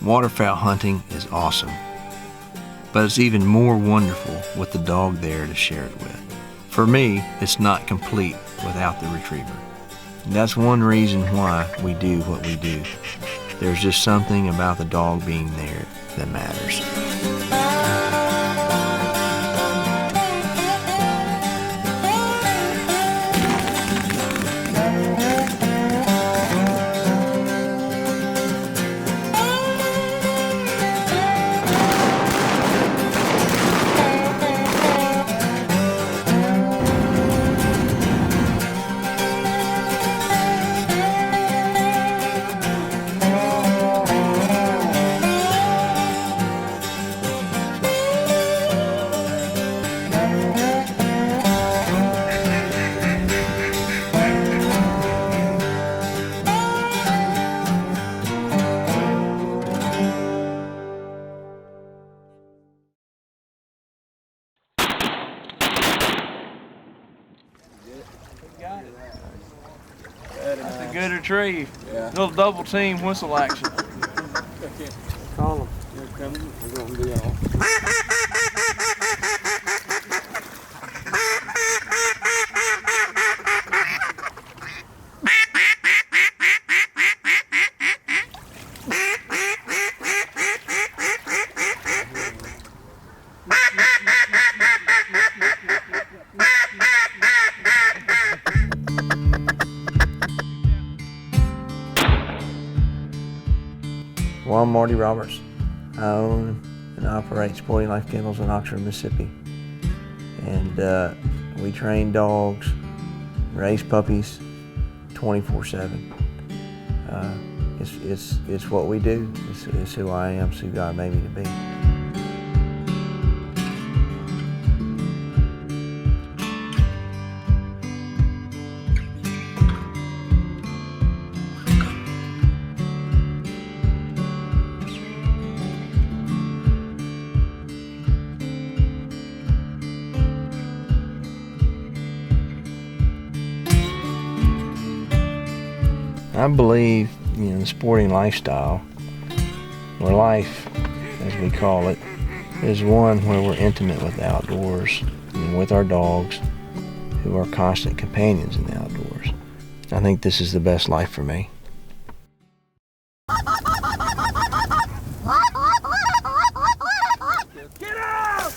Waterfowl hunting is awesome, but it's even more wonderful with the dog there to share it with. For me, it's not complete without the retriever. And that's one reason why we do what we do. There's just something about the dog being there that matters. That's a good retrieve. Yeah. Little double team whistle action. Call them. They're coming. We're going to be on. Well, I'm Marty Roberts. I own and operate Sporting Life Kennels in Oxford, Mississippi. And we train dogs, raise puppies 24/7. It's what we do. It's who I am, it's who God made me to be. I believe, the sporting lifestyle, or life, as we call it, is one where we're intimate with the outdoors, with our dogs, who are constant companions in the outdoors. I think this is the best life for me. Get up!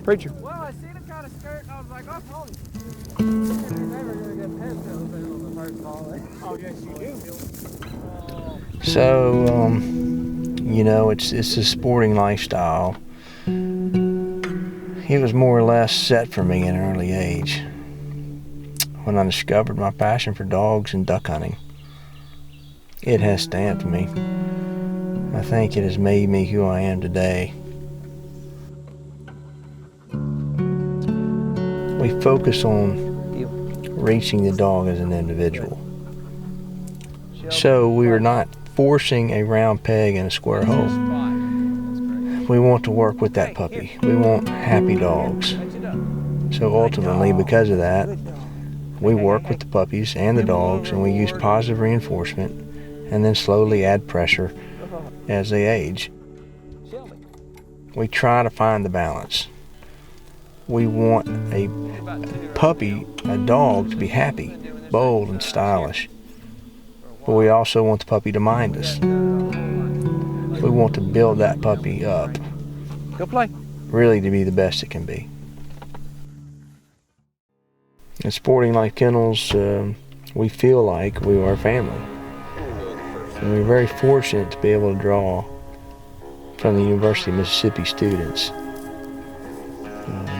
Preacher. Well, I seen him kind of skirt, and I was like, I'll call him. You're never going to get past that on the first volley. Oh, yes, you do. So, it's a sporting lifestyle. It was more or less set for me at an early age when I discovered my passion for dogs and duck hunting. It has stamped me. I think it has made me who I am today. We focus on reaching the dog as an individual. So we are not forcing a round peg in a square hole. We want to work with that puppy. We want happy dogs. So ultimately, because of that, we work with the puppies and the dogs, and we use positive reinforcement and then slowly add pressure as they age. We try to find the balance. We want a puppy, a dog, to be happy, bold, and stylish. But we also want the puppy to mind us. We want to build that puppy up. Go play. Really to be the best it can be. At Sporting Life Kennels, we feel like we are a family. And we're very fortunate to be able to draw from the University of Mississippi students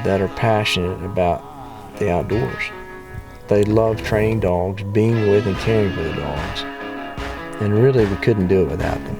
that are passionate about the outdoors. They love training dogs, being with and caring for the dogs. And really, we couldn't do it without them.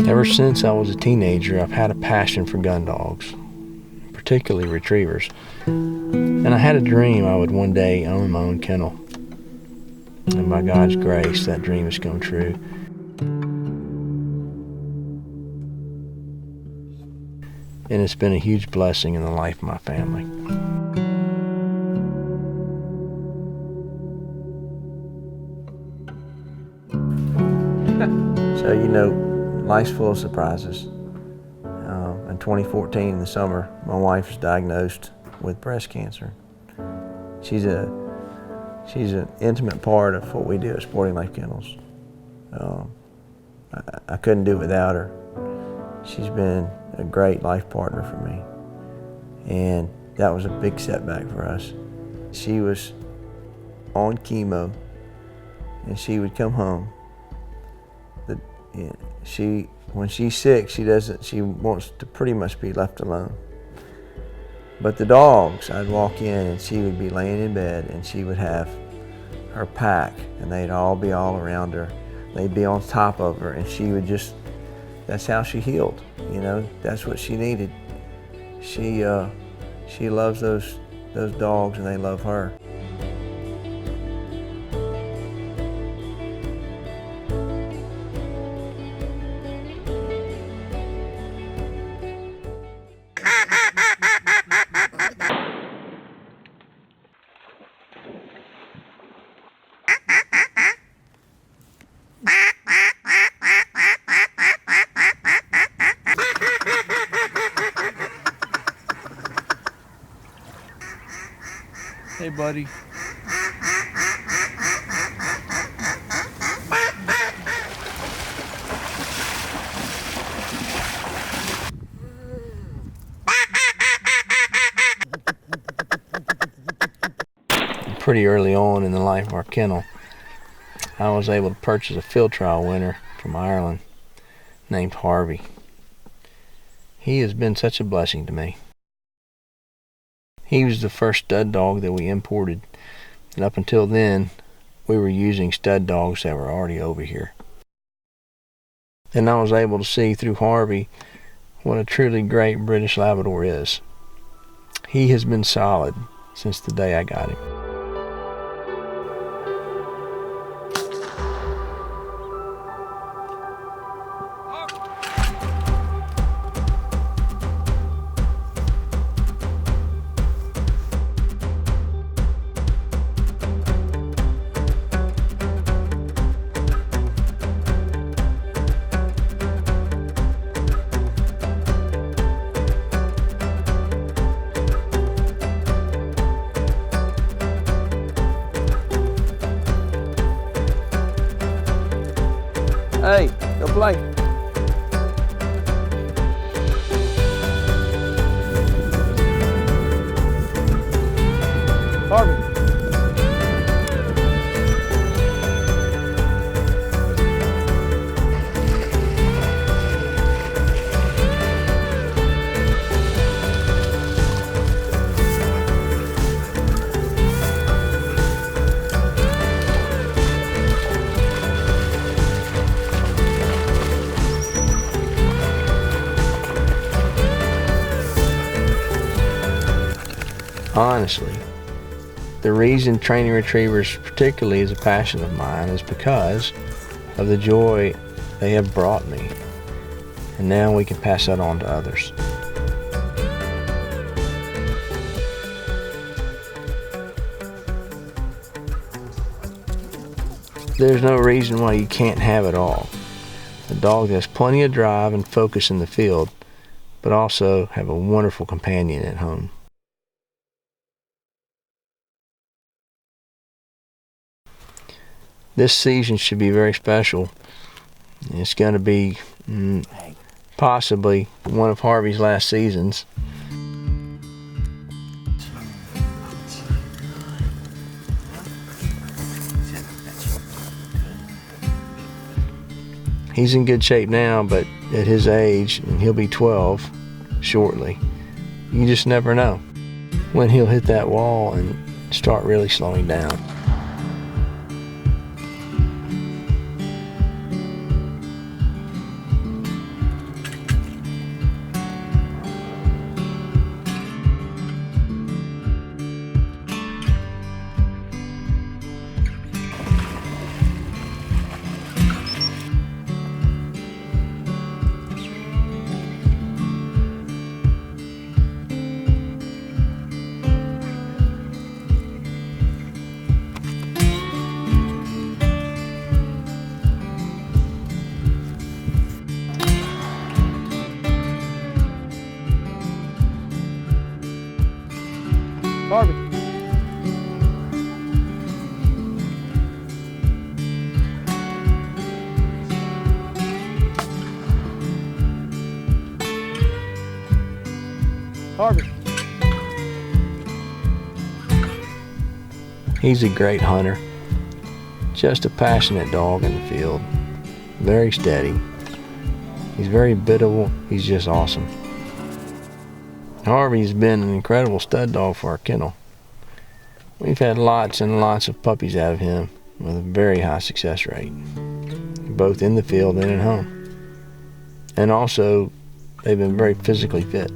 Ever since I was a teenager, I've had a passion for gun dogs, particularly retrievers. And I had a dream I would one day own my own kennel. And by God's grace, that dream has come true. And it's been a huge blessing in the life of my family. So, you know, life's full of surprises. In 2014, in the summer, my wife was diagnosed with breast cancer. She's an intimate part of what we do at Sporting Life Kennels. I couldn't do it without her. She's been a great life partner for me, and that was a big setback for us. She was on chemo, and she would come home. When she's sick, she wants to pretty much be left alone. But the dogs, I'd walk in and she would be laying in bed and she would have her pack and they'd all be all around her. They'd be on top of her and she would just, that's how she healed, you know, that's what she needed. She loves those dogs and they love her. Hey, buddy. Pretty early on in the life of our kennel, I was able to purchase a field trial winner from Ireland named Harvey. He has been such a blessing to me. He was the first stud dog that we imported, and up until then, we were using stud dogs that were already over here. Then I was able to see through Harvey what a truly great British Labrador is. He has been solid since the day I got him. Hey, go play. Harvey. Honestly, the reason training retrievers particularly is a passion of mine is because of the joy they have brought me. And now we can pass that on to others. There's no reason why you can't have it all. A dog that has plenty of drive and focus in the field, but also have a wonderful companion at home. This season should be very special. It's going to be possibly one of Harvey's last seasons. He's in good shape now, but at his age, and he'll be 12 shortly, you just never know when he'll hit that wall and start really slowing down. Harvey. Harvey. He's a great hunter. Just a passionate dog in the field. Very steady. He's very biddable. He's just awesome. Harvey's been an incredible stud dog for our kennel. We've had lots and lots of puppies out of him with a very high success rate, both in the field and at home. And also, they've been very physically fit.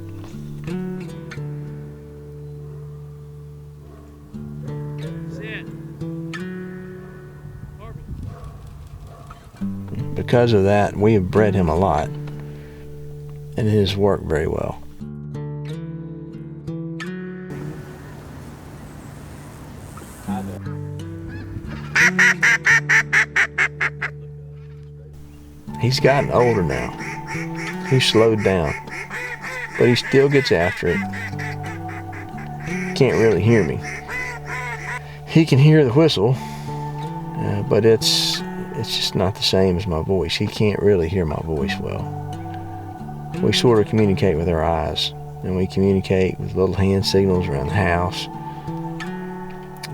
Because of that, we have bred him a lot, and it has worked very well. He's gotten older now. He's slowed down, but he still gets after it. Can't really hear me. He can hear the whistle, but it's just not the same as my voice. He can't really hear my voice well. We sort of communicate with our eyes, and we communicate with little hand signals around the house.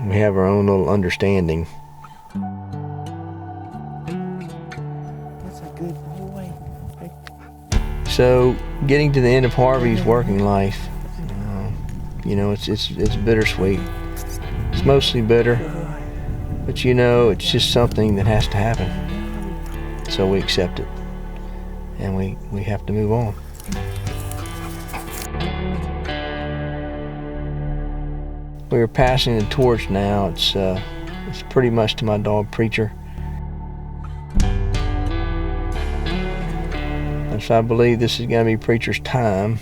We have our own little understanding. That's a good boy. So, getting to the end of Harvey's working life, you know, it's bittersweet. It's mostly bitter, but you know, it's just something that has to happen. So we accept it, and we have to move on. We are passing the torch now. It's pretty much to my dog Preacher. And so I believe this is going to be Preacher's time.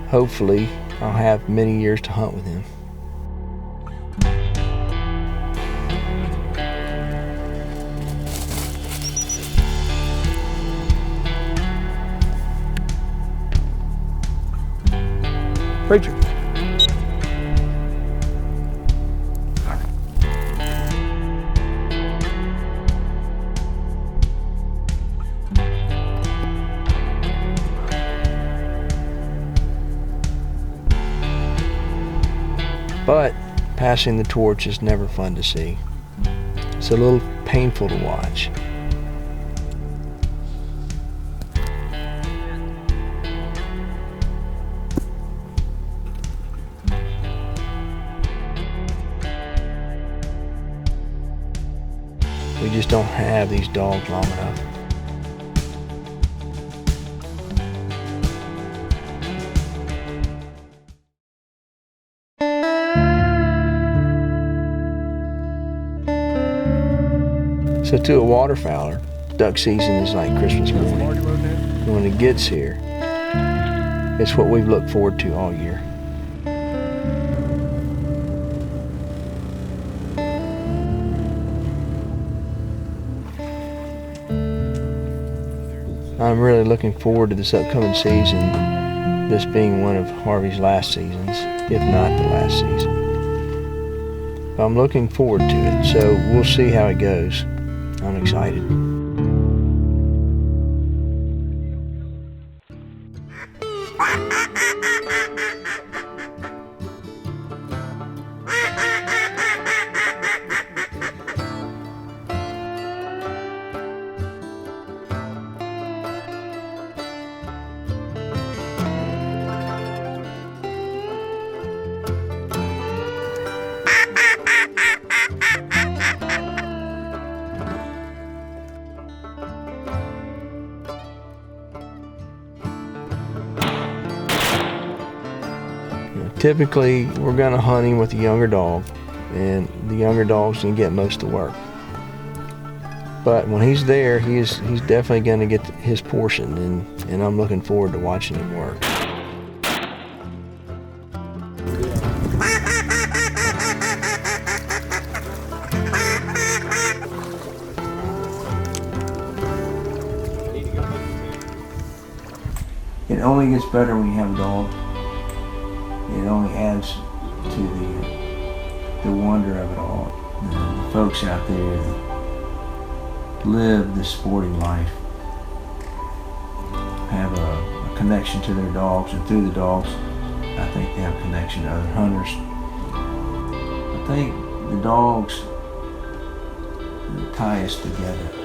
Hopefully, I'll have many years to hunt with him. Preacher. But passing the torch is never fun to see. It's a little painful to watch. We just don't have these dogs long enough. So to a waterfowler, duck season is like Christmas morning. And when it gets here, it's what we've looked forward to all year. I'm really looking forward to this upcoming season, this being one of Harvey's last seasons, if not the last season. But I'm looking forward to it, so we'll see how it goes. I'm excited. Typically, we're going to hunt him with a younger dog, and the younger dog's going to get most of the work. But when he's there, he's definitely going to get his portion, and I'm looking forward to watching him work. It only gets better when you have a dog. It only adds to the wonder of it all. The folks out there that live this sporting life have a connection to their dogs, and through the dogs, I think they have a connection to other hunters. I think the dogs tie us together.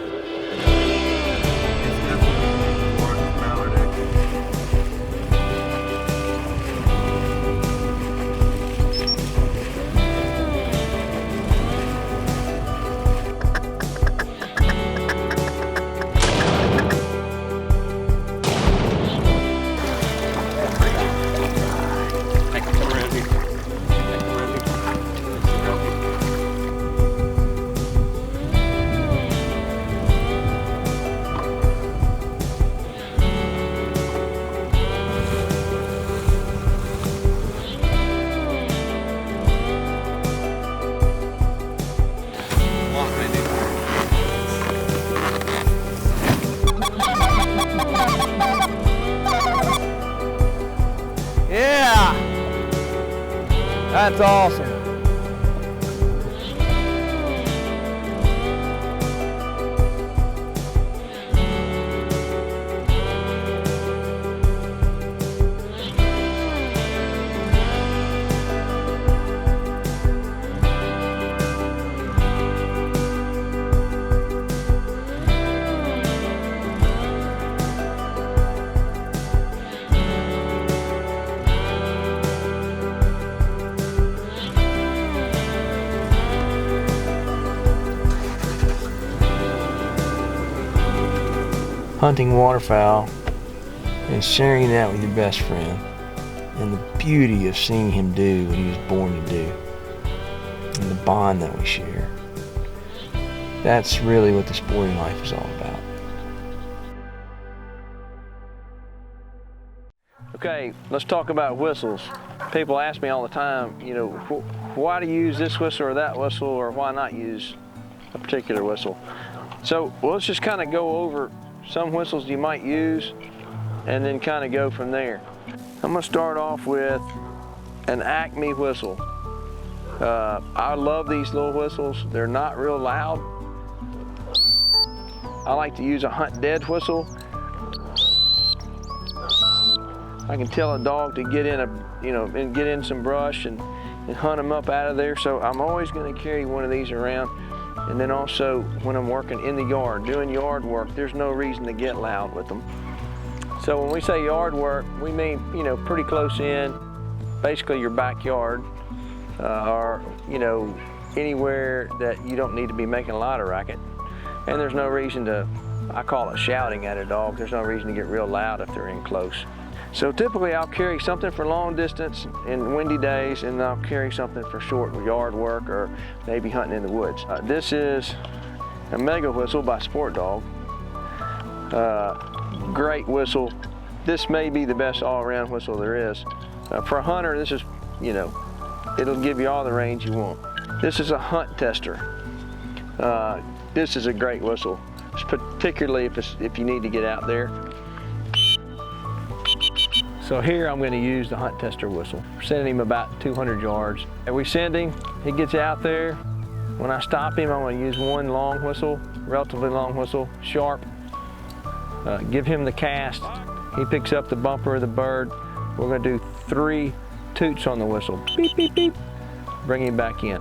Yeah! That's awesome. Hunting waterfowl and sharing that with your best friend, and the beauty of seeing him do what he was born to do, and the bond that we share. That's really what the sporting life is all about. Okay, let's talk about whistles. People ask me all the time, you know, why do you use this whistle or that whistle, or why not use a particular whistle? So let's just kind of go over some whistles you might use and then kind of go from there. I'm going to start off with an Acme whistle. I love these little whistles. They're not real loud. I like to use a hunt dead whistle. I can tell a dog to get in and get in some brush and hunt them up out of there. So I'm always going to carry one of these around. And then also when I'm working in the yard, doing yard work, there's no reason to get loud with them. So when we say yard work, we mean, you know, pretty close in, basically your backyard, or, you know, anywhere that you don't need to be making a lot of racket. And there's no reason to, I call it shouting at a dog. There's no reason to get real loud if they're in close. So typically I'll carry something for long distance in windy days, and I'll carry something for short yard work or maybe hunting in the woods. This is a mega whistle by Sport Dog. Great whistle. This may be the best all-around whistle there is. For a hunter, this is, you know, it'll give you all the range you want. This is a hunt tester. This is a great whistle, particularly if you need to get out there. So here I'm going to use the hunt tester whistle. We're sending him about 200 yards. And we send him, he gets out there. When I stop him, I'm going to use one long whistle, relatively long whistle, sharp. Give him the cast. He picks up the bumper of the bird. We're going to do 3 toots on the whistle. Beep, beep, beep. Bring him back in.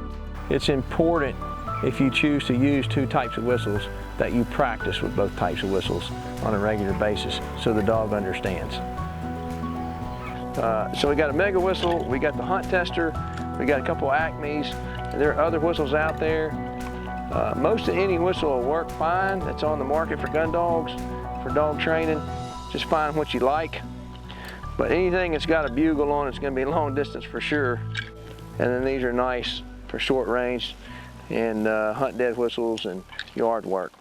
It's important, if you choose to use 2 types of whistles, that you practice with both types of whistles on a regular basis so the dog understands. So we got a mega whistle, we got the hunt tester, we got a couple Acmes. There are other whistles out there. Most of any whistle will work fine that's on the market for gun dogs, for dog training. Just find what you like. But anything that's got a bugle on it's going to be long distance for sure. And then these are nice for short range and hunt dead whistles and yard work.